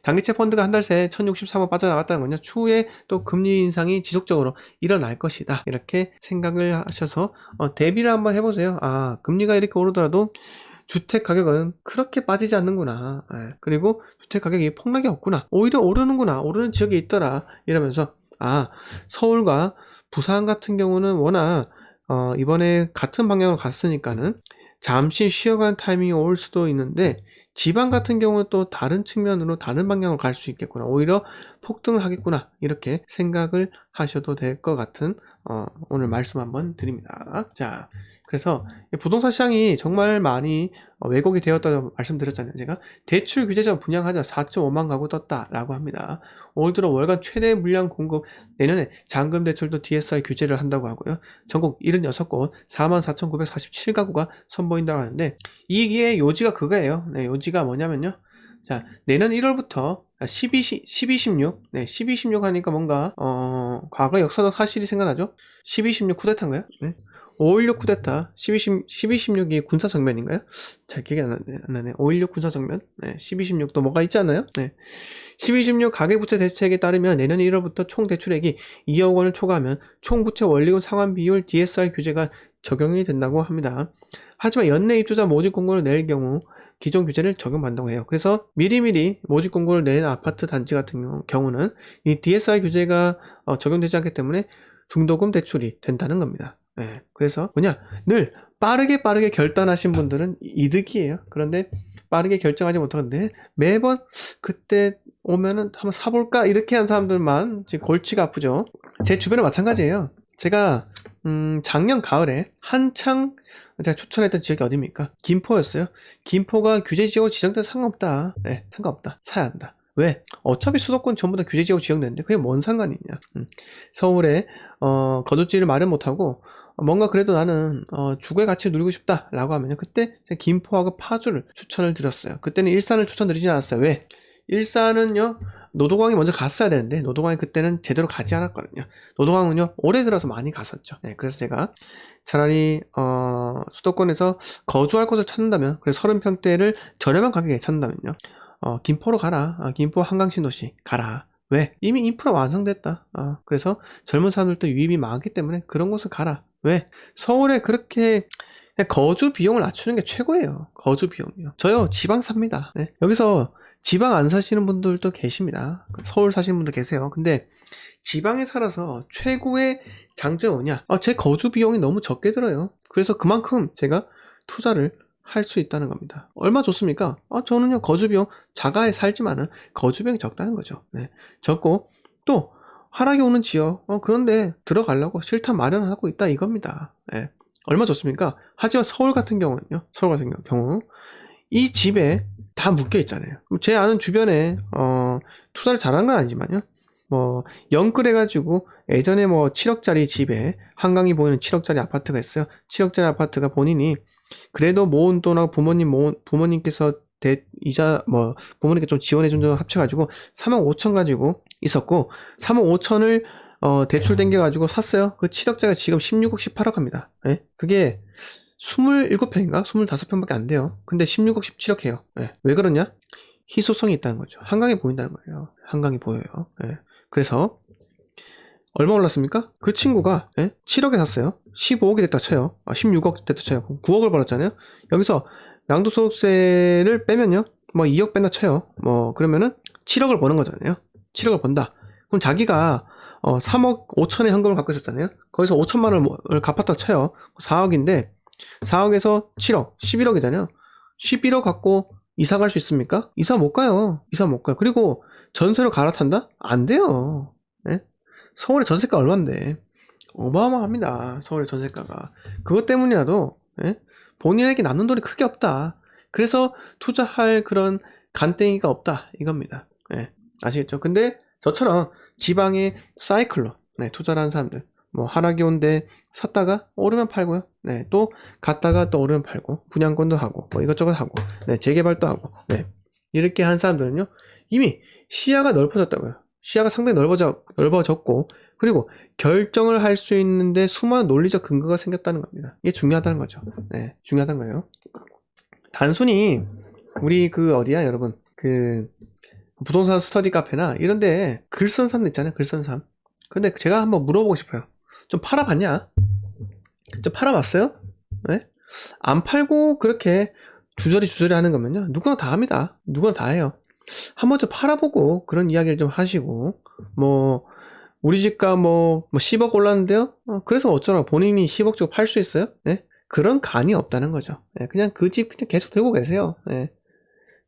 장기채 펀드가 한 달 새에 1063억 빠져나갔다는 건요, 추후에 또 금리 인상이 지속적으로 일어날 것이다, 이렇게 생각을 하셔서 대비를 한번 해보세요. 아, 금리가 이렇게 오르더라도 주택 가격은 그렇게 빠지지 않는구나. 예. 그리고 주택 가격이 폭락이 없구나. 오히려 오르는구나. 오르는 지역이 있더라. 이러면서, 아, 서울과 부산 같은 경우는 워낙 이번에 같은 방향으로 갔으니까는 잠시 쉬어가는 타이밍이 올 수도 있는데, 지방 같은 경우는 또 다른 측면으로 다른 방향으로 갈 수 있겠구나. 오히려 폭등을 하겠구나. 이렇게 생각을 하셔도 될 것 같은 오늘 말씀 한번 드립니다. 자, 그래서 부동산 시장이 정말 많이 왜곡이 되었다고 말씀드렸잖아요. 제가 대출 규제점 분양하자 4.5만 가구 떴다라고 합니다. 올 들어 월간 최대 물량 공급, 내년에 잔금 대출도 DSR 규제를 한다고 하고요. 전국 76곳 44,947가구가 선보인다고 하는데, 이게 요지가 그거예요. 네, 요지가 뭐냐면요, 자, 내년 1월부터 1216, 네, 1216 하니까 뭔가 과거 역사적 사실이 생각나죠? 1216 쿠데타인가요? 네. 5.16 쿠데타, 1216이 군사정변인가요? 잘 기억이 안 나네. 5.16 군사정변, 네, 1216도 뭐가 있지 않나요? 네. 1216 가계부채 대책에 따르면 내년 1월부터 총 대출액이 2억 원을 초과하면 총부채 원리금 상환 비율 DSR 규제가 적용이 된다고 합니다. 하지만 연내 입주자 모집 공고를 낼 경우 기존 규제를 적용받는다고 해요. 그래서 미리미리 모집 공고를 낸 아파트 단지 같은 경우는 이 DSR 규제가 적용되지 않기 때문에 중도금 대출이 된다는 겁니다. 네, 그래서 뭐냐, 늘 빠르게 결단하신 분들은 이득이에요. 그런데 빠르게 결정하지 못하는데 매번 그때 오면은 한번 사볼까 이렇게 한 사람들만 지금 골치가 아프죠. 제 주변에 마찬가지예요. 제가 작년 가을에 한창 제가 추천했던 지역이 어디입니까? 김포였어요. 김포가 규제지역으로 지정돼도 상관없다. 네, 상관없다. 사야 한다. 왜? 어차피 수도권 전부 다 규제지역으로 지정되는데 그게 뭔 상관이냐. 서울에 거주지를 마련 못하고 뭔가 그래도 나는 주거의 가치를 누리고 싶다 라고 하면 그때 김포하고 파주를 추천을 드렸어요. 그때는 일산을 추천드리진 않았어요. 왜? 일산은요, 노도광이 먼저 갔어야 되는데 노도광이 그때는 제대로 가지 않았거든요. 노도광은요, 올해 들어서 많이 갔었죠. 네, 그래서 제가 차라리 수도권에서 거주할 곳을 찾는다면, 그래서 30평대를 저렴한 가격에 찾는다면요, 김포로 가라. 김포 한강신도시 가라. 왜? 이미 인프라 완성됐다. 그래서 젊은 사람들도 유입이 많기 때문에 그런 곳을 가라. 왜? 서울에 그렇게 거주 비용을 낮추는 게 최고예요. 거주 비용이요. 저요, 지방 삽니다. 네. 여기서 지방 안 사시는 분들도 계십니다. 서울 사시는 분도 계세요. 근데 지방에 살아서 최고의 장점이 뭐냐? 제 거주 비용이 너무 적게 들어요. 그래서 그만큼 제가 투자를 할 수 있다는 겁니다. 얼마 좋습니까? 저는요, 거주비용, 자가에 살지만은 거주비용이 적다는 거죠. 네. 적고, 또, 하락이 오는 지역, 그런데 들어가려고 실탄 마련하고 있다 이겁니다. 네. 얼마 좋습니까? 하지만 서울 같은 경우는요, 서울 같은 경우, 이 집에 다 묶여 있잖아요. 제 아는 주변에, 투자를 잘한 건 아니지만요, 뭐, 영끌해가지고, 예전에 뭐, 7억짜리 집에, 한강이 보이는 7억짜리 아파트가 있어요. 7억짜리 아파트가 본인이, 그래도 모은 돈하고 부모님께서 이자, 뭐, 부모님께 좀 지원해준 돈 합쳐가지고, 3억 5천 가지고 있었고, 3억 5천을, 대출 땡겨가지고 샀어요. 그 7억짜리가 지금 16억, 18억 합니다. 예? 그게, 27평인가? 25평밖에 안 돼요. 근데 16억, 17억 해요. 예. 왜 그러냐? 희소성이 있다는 거죠. 한강이 보인다는 거예요. 한강이 보여요. 예. 그래서 얼마 올랐습니까? 그 친구가 7억에 샀어요. 15억이 됐다 쳐요. 16억 됐다 쳐요. 9억을 벌었잖아요. 여기서 양도소득세를 빼면요, 뭐 2억 뺀다 쳐요. 뭐 그러면은 7억을 버는 거잖아요. 7억을 번다. 그럼 자기가 3억 5천의 현금을 갖고 있었잖아요. 거기서 5천만 원을 갚았다 쳐요. 4억인데 4억에서 7억, 11억이잖아요. 11억 갖고 이사 갈 수 있습니까? 이사 못 가요. 이사 못 가요. 그리고 전세로 갈아탄다? 안 돼요. 네? 서울의 전세가 얼만데? 어마어마합니다. 서울의 전세가가. 그것 때문이라도 본인에게 남는 돈이 크게 없다. 그래서 투자할 그런 간땡이가 없다. 이겁니다. 아시겠죠? 근데 저처럼 지방의 사이클로 투자를 하는 사람들, 뭐 하락이 온데 샀다가 오르면 팔고요. 또 갔다가 또 오르면 팔고, 분양권도 하고, 뭐 이것저것 하고, 재개발도 하고, 이렇게 한 사람들은요, 이미 시야가 넓어졌다고요. 시야가 상당히 넓어졌고, 그리고 결정을 할 수 있는데 수많은 논리적 근거가 생겼다는 겁니다. 이게 중요하다는 거죠. 중요하다는 거예요. 단순히 우리 어디야, 여러분? 부동산 스터디 카페나 이런데 글 쓰는 사람도 있잖아요. 글 쓰는 사람. 근데 제가 한번 물어보고 싶어요. 좀 팔아봤냐? 좀 팔아봤어요? 네? 안 팔고 그렇게 주저리 하는 거면요, 누구나 다 합니다. 누구나 다 해요. 한번 좀 팔아보고 그런 이야기를 좀 하시고, 뭐 우리 집가 뭐 10억 올랐는데요, 그래서 어쩌라고 본인이 10억 주고 팔 수 있어요? 네? 그런 간이 없다는 거죠. 네, 그냥 그 집 그냥 계속 들고 계세요. 네.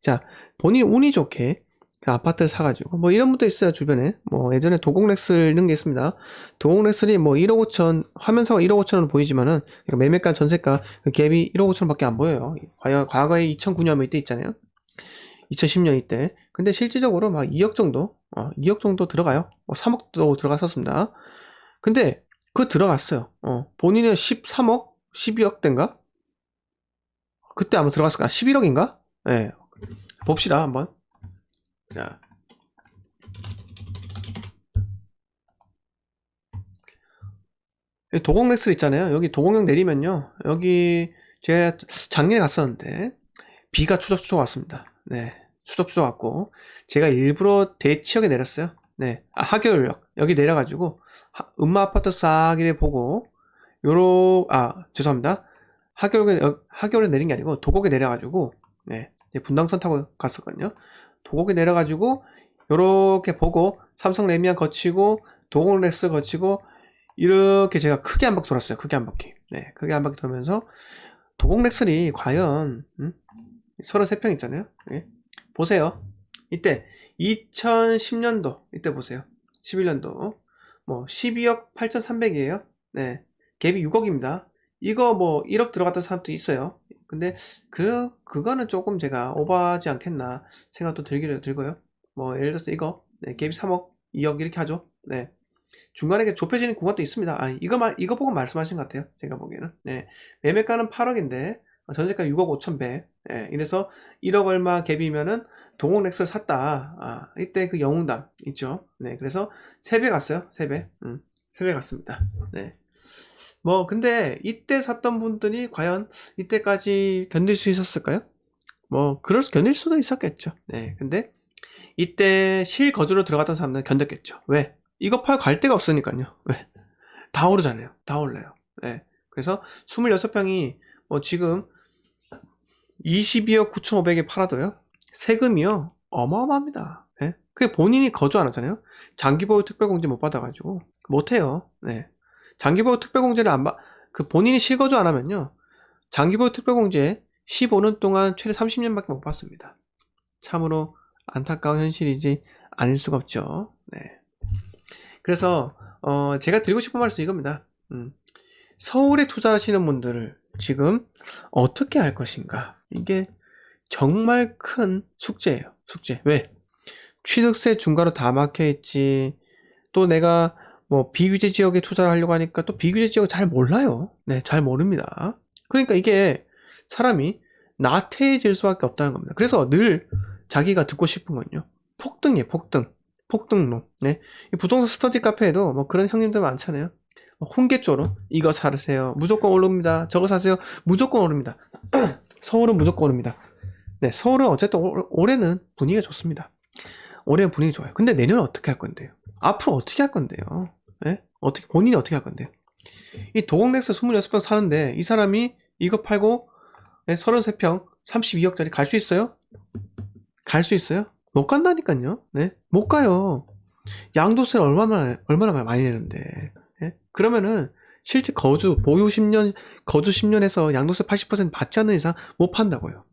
자, 본인 운이 좋게 그 아파트를 사가지고, 뭐 이런 분도 있어요, 주변에. 뭐 예전에 도공렉슬 이런 게 있습니다. 도공렉슬이 뭐 1억 5천, 화면상으로 1억 5천원 보이지만은, 그러니까 매매가 전세가 그 갭이 1억 5천원 밖에 안 보여요. 과거에 2009년 이때 있잖아요. 2010년 이때. 근데 실질적으로 막 2억 정도, 2억 정도 들어가요. 3억도 들어갔었습니다. 근데 그거 들어갔어요. 본인은 13억? 12억 대인가? 그때 아마 들어갔을까? 11억인가? 예. 네. 봅시다, 한번. 자. 도공렉스 있잖아요. 여기 도공역 내리면요. 여기 제가 작년에 갔었는데 비가 추적추적 왔습니다. 네. 추적추적 왔고 제가 일부러 대치역에 내렸어요. 네. 하교역 여기 내려가지고 음마 아파트 싹 이래 보고 죄송합니다. 하교역에 내린 게 아니고 도곡에 내려가지고 네. 분당선 타고 갔었거든요. 도곡에 내려가지고 요렇게 보고 삼성 레미안 거치고 도공렉스 거치고 이렇게 제가 크게 한 바퀴 돌았어요. 크게 한 바퀴. 네, 크게 한 바퀴 돌면서 도공렉슬이 과연 33평 있잖아요. 네. 보세요. 이때 2010년도 이때 보세요. 11년도 뭐 12억 8,300이에요. 네, 갭이 6억입니다. 이거 뭐 1억 들어갔던 사람도 있어요. 근데 그거는 조금 제가 오버하지 않겠나 생각도 들고요. 뭐 예를 들어서 이거 네, 갭이 3억 2억 이렇게 하죠. 네. 중간에 좁혀지는 구간도 있습니다. 이거 보고 말씀하신 것 같아요. 제가 보기에는. 네. 매매가는 8억인데, 전세가 6억 5천 배. 네. 이래서 1억 얼마 갭이면은 동호렉스를 샀다. 이때 그 영웅담 있죠. 네. 그래서 3배 갔어요. 3배. 3배 갔습니다. 네. 뭐, 근데 이때 샀던 분들이 과연 이때까지 견딜 수 있었을까요? 뭐, 견딜 수도 있었겠죠. 네. 근데 이때 실거주로 들어갔던 사람들은 견뎠겠죠. 왜? 이거 팔 갈 데가 없으니까요. 왜? 다 오르잖아요. 다 올라요. 네. 그래서 26평이 뭐 지금 22억 9,500에 팔아도요. 세금이요. 어마어마합니다. 네? 그게 본인이 거주 안 하잖아요. 장기보유 특별공제 못 받아가지고 못해요. 네. 장기보유 특별공제를 본인이 실거주 안 하면요. 장기보유 특별공제 15년 동안 최대 30년밖에 못 받습니다. 참으로 안타까운 현실이지 아닐 수가 없죠. 네. 그래서 제가 드리고 싶은 말씀 이겁니다. 서울에 투자하시는 분들을 지금 어떻게 할 것인가? 이게 정말 큰 숙제예요. 숙제. 왜? 취득세 중과로 다 막혀 있지. 또 내가 뭐 비규제 지역에 투자를 하려고 하니까 또 비규제 지역을 잘 몰라요. 네, 잘 모릅니다. 그러니까 이게 사람이 나태해질 수밖에 없다는 겁니다. 그래서 늘 자기가 듣고 싶은 건요. 폭등이에요, 폭등. 폭등론. 네. 이 부동산 스터디 카페에도 뭐 그런 형님들 많잖아요. 홍계조로 이거 사세요. 무조건 오릅니다. 저거 사세요. 무조건 오릅니다. 서울은 무조건 오릅니다. 네, 서울은 어쨌든 올해는 분위기가 좋습니다. 올해는 분위기 좋아요. 근데 내년은 어떻게 할 건데요? 앞으로 어떻게 할 건데요? 네? 본인이 어떻게 할 건데요? 이 도공렉스 26평 사는데 이 사람이 이거 팔고 33평 32억짜리 갈 수 있어요? 갈 수 있어요? 못 간다니까요. 네? 못 가요. 양도세를 얼마나 많이 내는데. 네? 그러면은 실제 보유 10년, 거주 10년에서 양도세 80% 받지 않는 이상 못 판다고요.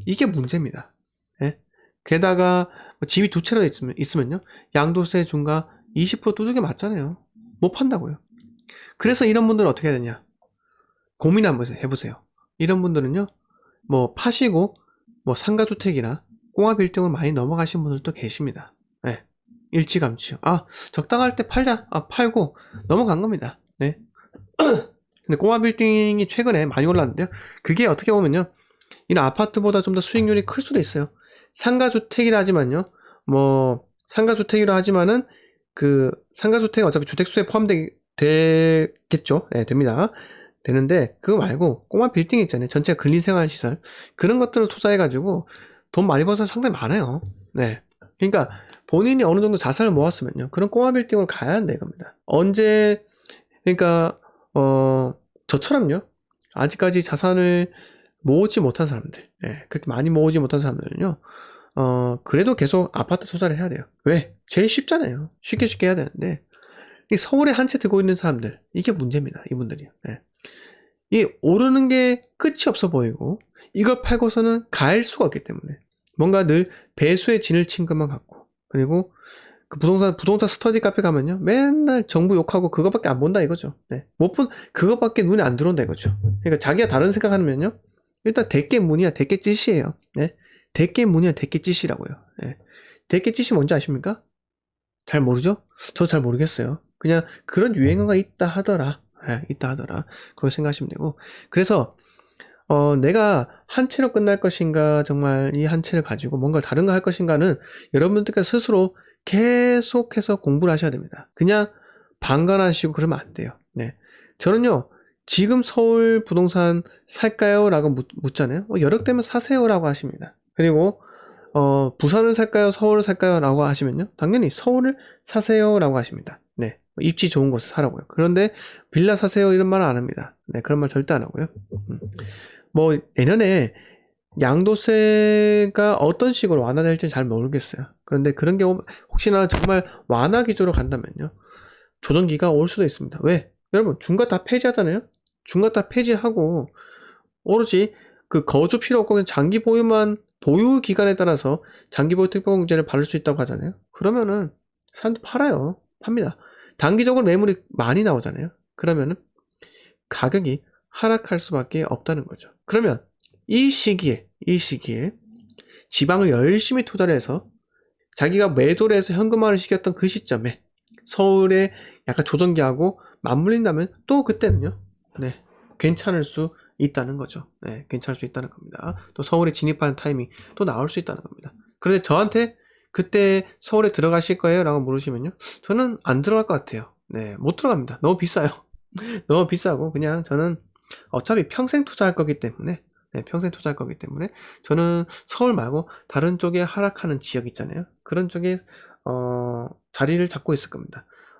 이게 문제입니다. 네? 게다가 집이 두 채로 있으면요. 양도세 중과 20% 두들겨 맞잖아요. 못 판다고요. 그래서 이런 분들은 어떻게 해야 되냐? 고민 한번 해보세요. 이런 분들은요. 뭐 파시고 뭐 상가주택이나 꽁아빌딩을 많이 넘어가신 분들도 계십니다. 네. 일찌감치요. 적당할 때 팔자. 팔고 넘어간 겁니다. 네. 근데 꽁아빌딩이 최근에 많이 올랐는데요. 그게 어떻게 보면요. 이런 아파트보다 좀 더 수익률이 클 수도 있어요. 상가주택이라 하지만요. 뭐 상가주택이라 하지만은 그 상가주택은 어차피 주택수에 포함되겠죠. 네, 됩니다. 되는데 그거 말고 꼬마 빌딩 있잖아요. 전체가 근린생활시설 그런 것들을 투자해가지고 돈 많이 버는 사람 상당히 많아요. 네. 그러니까 본인이 어느 정도 자산을 모았으면요. 그런 꼬마 빌딩으로 가야 한다 이겁니다. 언제, 그러니까, 저처럼요. 아직까지 자산을 모으지 못한 사람들, 예, 그렇게 많이 모으지 못한 사람들은요, 그래도 계속 아파트 투자를 해야 돼요. 왜? 제일 쉽잖아요. 쉽게 쉽게 해야 되는데, 이 서울에 한 채 들고 있는 사람들, 이게 문제입니다. 이분들이요. 예. 이 오르는 게 끝이 없어 보이고, 이걸 팔고서는 갈 수가 없기 때문에, 뭔가 늘 배수의 진을 친 것만 같고, 그리고 그 부동산 스터디 카페 가면요. 맨날 정부 욕하고 그거밖에 안 본다 이거죠. 네. 못 본, 그거밖에 눈에 안 들어온다 이거죠. 그러니까 자기가 다른 생각하면요. 일단 대깨문이야, 대깨짓이에요. 네. 대깨문이야, 대깨짓이라고요. 네. 대깨짓이 뭔지 아십니까? 잘 모르죠? 저도 잘 모르겠어요. 그냥 그런 유행어가 있다 하더라. 네, 있다 하더라. 그렇게 생각하시면 되고. 그래서 내가 한 채로 끝날 것인가, 정말 이 한 채를 가지고 뭔가 다른 거 할 것인가는 여러분들께서 스스로 계속해서 공부를 하셔야 됩니다. 그냥 방관하시고 그러면 안 돼요. 네. 저는요, 지금 서울 부동산 살까요? 라고 묻잖아요. 여력되면 사세요. 라고 하십니다. 그리고, 부산을 살까요? 서울을 살까요? 라고 하시면요. 당연히 서울을 사세요. 라고 하십니다. 네. 입지 좋은 곳을 사라고요. 그런데 빌라 사세요. 이런 말은 안 합니다. 네. 그런 말 절대 안 하고요. 뭐 내년에 양도세가 어떤 식으로 완화될지 잘 모르겠어요. 그런데 그런 경우 혹시나 정말 완화 기조로 간다면요. 조정기가 올 수도 있습니다. 왜? 여러분 중과 다 폐지하잖아요. 중과 다 폐지하고 오로지 그 거주 필요 없고 그냥 장기 보유만 보유 기간에 따라서 장기 보유 특별공제를 받을 수 있다고 하잖아요. 그러면은 사람들 팔아요. 팝니다. 단기적으로 매물이 많이 나오잖아요. 그러면은 가격이 하락할 수밖에 없다는 거죠. 그러면 이 시기에 지방을 열심히 투자를 해서 자기가 매도를 해서 현금화를 시켰던 그 시점에 서울에 약간 조정기하고 맞물린다면 또 그때는요, 네, 괜찮을 수 있다는 거죠. 네, 괜찮을 수 있다는 겁니다. 또 서울에 진입하는 타이밍 또 나올 수 있다는 겁니다. 그런데 저한테 그때 서울에 들어가실 거예요? 라고 물으시면요, 저는 안 들어갈 것 같아요. 네, 못 들어갑니다. 너무 비싸요. 너무 비싸고 그냥 저는 어차피 평생 투자할 거기 때문에, 네, 평생 투자할 거기 때문에 저는 서울 말고 다른 쪽에 하락하는 지역 있잖아요. 그런 쪽에 자리를 잡고 있을 겁니다.